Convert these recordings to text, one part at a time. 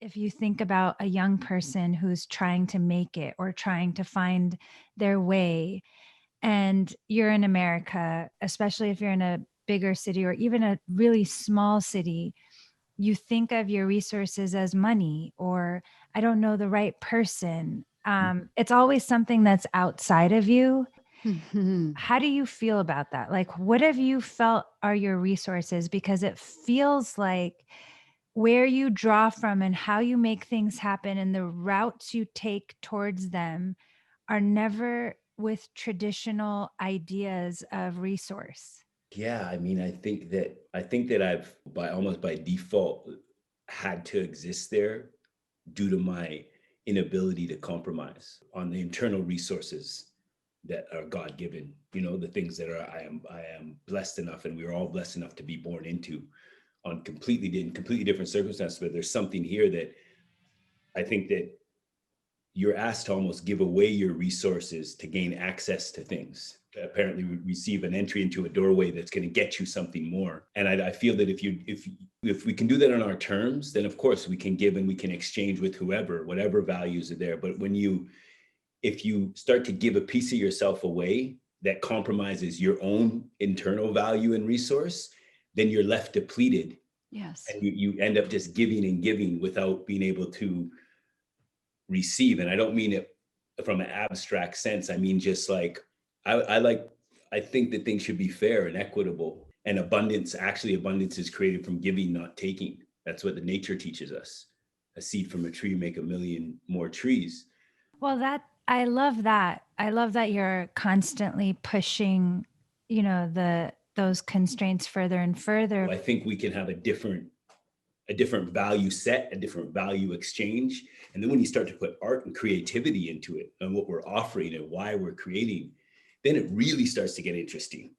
if you think about a young person who's trying to make it or trying to find their way, and you're in America, especially if you're in a bigger city or even a really small city, you think of your resources as money or I don't know the right person. It's always something that's outside of you. Mhm. How do you feel about that? Like, what have you felt are your resources? Because it feels like where you draw from and how you make things happen and the routes you take towards them are never with traditional ideas of resource. Yeah, I mean, I think that I've by almost by default had to exist there due to my inability to compromise on the internal resources that are God given. The things that I am blessed enough, and we are all blessed enough to be born into on completely different circumstances. But there's something here that I think that you're asked to almost give away your resources to gain access to things. Apparently, we receive an entry into a doorway that's going to get you something more. And I feel that if we can do that on our terms, then of course we can give and we can exchange with whoever, whatever values are there. But if you start to give a piece of yourself away that compromises your own internal value and resource, then you're left depleted, Yes. and you end up just giving and giving without being able to receive. And I don't mean it from an abstract sense. I mean just like I like I think that things should be fair and equitable. And abundance is created from giving, not taking. That's what the nature teaches us. A seed from a tree make a million more trees. Well, that I love that. I love that you're constantly pushing, the those constraints further and further. I think we can have a different value set, a different value exchange. And then when you start to put art and creativity into it and what we're offering and why we're creating, then it really starts to get interesting.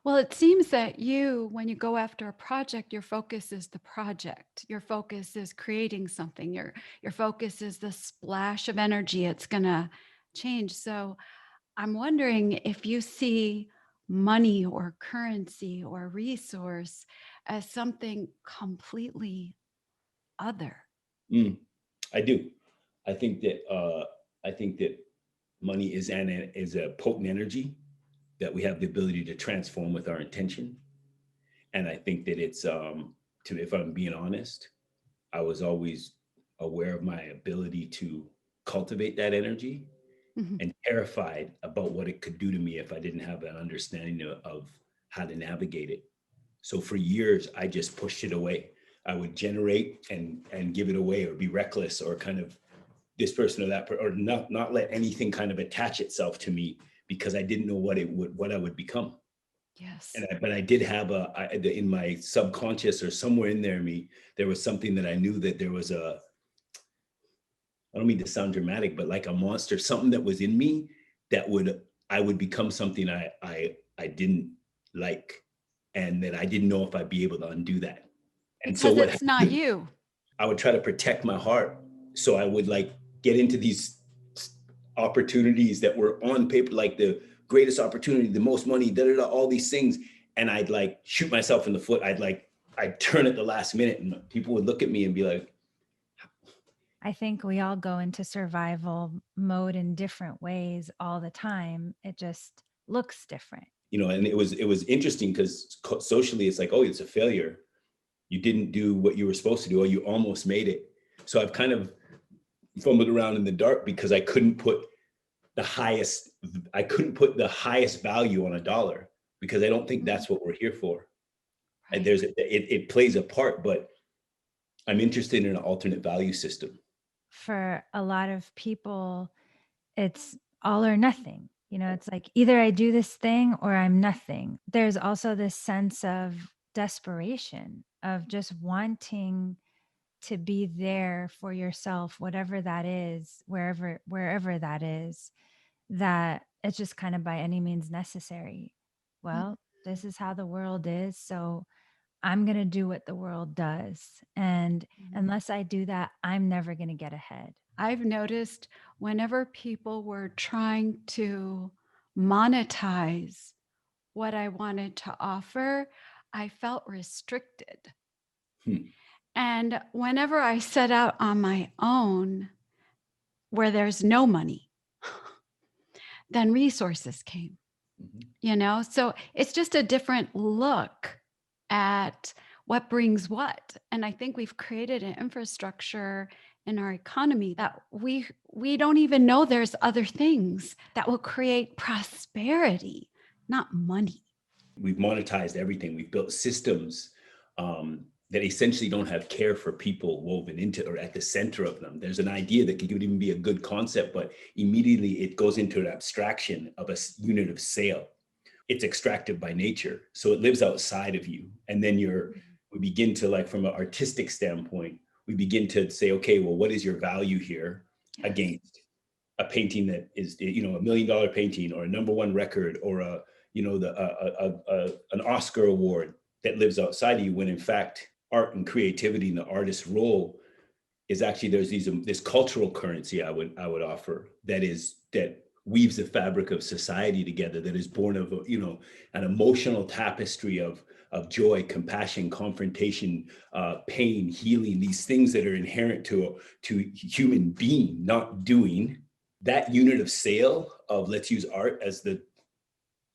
Well, it seems that when you go after a project, your focus is the project. Your focus is creating something. Your focus is the splash of energy it's gonna change. So I'm wondering if you see money or currency or resource as something completely other. Mm, I do. I think that money is a potent energy that we have the ability to transform with our intention. And I think that if I'm being honest, I was always aware of my ability to cultivate that energy Mhm. and terrified about what it could do to me if I didn't have an understanding of how to navigate it. So for years, I just pushed it away. I would generate and give it away, or be reckless, or kind of this person or or not let anything kind of attach itself to me, because I didn't know what I would become. Yes. But I did have in my subconscious or somewhere in there me, there was something that I knew that there was I don't mean to sound dramatic, but like a monster, something that was in me that I would become something I didn't like, and that I didn't know if I'd be able to undo that. And so Because what it's not happened, you. I would try to protect my heart. So I would like get into these opportunities that were on paper, like the greatest opportunity, the most money, da da da, all these things. And I'd like shoot myself in the foot. I'd turn at the last minute, and people would look at me and be like, I think we all go into survival mode in different ways all the time. It just looks different. and it was interesting because socially it's like, oh, it's a failure. You didn't do what you were supposed to do, or you almost made it. So I've kind of fumbled around in the dark because the highest I couldn't put the highest value on a dollar, because I don't think Mhm. that's what we're here for. And Right. it plays a part, but I'm interested in an alternate value system. For a lot of people, it's all or nothing. It's like either I do this thing or I'm nothing. There's also this sense of desperation of just wanting to be there for yourself, whatever that is, wherever that is, that it's just kind of by any means necessary. Well, this is how the world is, so I'm going to do what the world does. And Mhm. unless I do that, I'm never going to get ahead. I've noticed whenever people were trying to monetize what I wanted to offer, I felt restricted. Hmm. And whenever I set out on my own, where there's no money, then resources came, Mhm. So it's just a different look at what brings what. And I think we've created an infrastructure in our economy that we don't even know there's other things that will create prosperity, not money. We've monetized everything. We've built systems that essentially don't have care for people woven into or at the center of them. There's an idea that could even be a good concept, but immediately it goes into an abstraction of a unit of sale. It's extractive by nature, so it lives outside of you. And then we begin to, like, from an artistic standpoint, we begin to say, okay, well, what is your value here Yes. against a painting that is, $1 million painting, or a number one record, or an Oscar award that lives outside of you, when in fact art and creativity and the artist's role is actually, there's this cultural currency I would offer that weaves the fabric of society together, that is born of an emotional tapestry of joy, compassion, confrontation, pain, healing, these things that are inherent to human being, not doing. That unit of sale of, let's use art as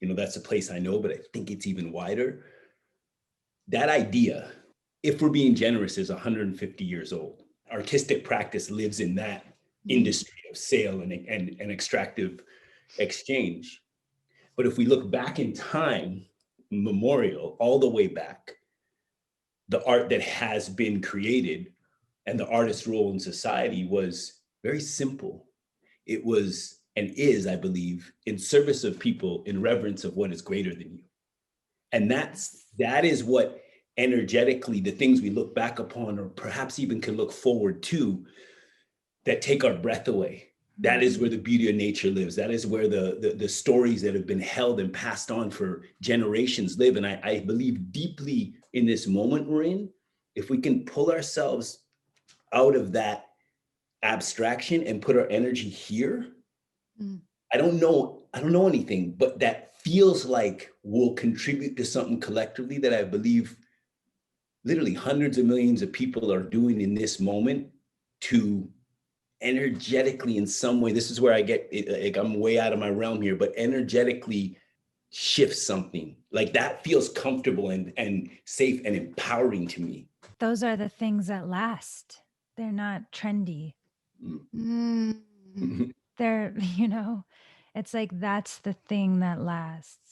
that's a place I know, but I think it's even wider. That idea, if we're being generous, is 150 years old. Artistic practice lives in that industry of sale and extractive exchange. But if we look back in time, memorial, all the way back, the art that has been created and the artist's role in society was very simple. It was, and is, I believe, in service of people, in reverence of what is greater than you. And that is what energetically, the things we look back upon, or perhaps even can look forward to, that take our breath away. That is where the beauty of nature lives. That is where the stories that have been held and passed on for generations live. And I believe deeply in this moment we're in, if we can pull ourselves out of that abstraction and put our energy here, Mm. I don't know anything, but that feels like we'll contribute to something collectively that I believe literally hundreds of millions of people are doing in this moment, to energetically, in some way, this is where I get like, I'm way out of my realm here, but energetically shift something like that feels comfortable and safe and empowering to me. Those are the things that last. They're not trendy. Mm. They're, it's like that's the thing that lasts.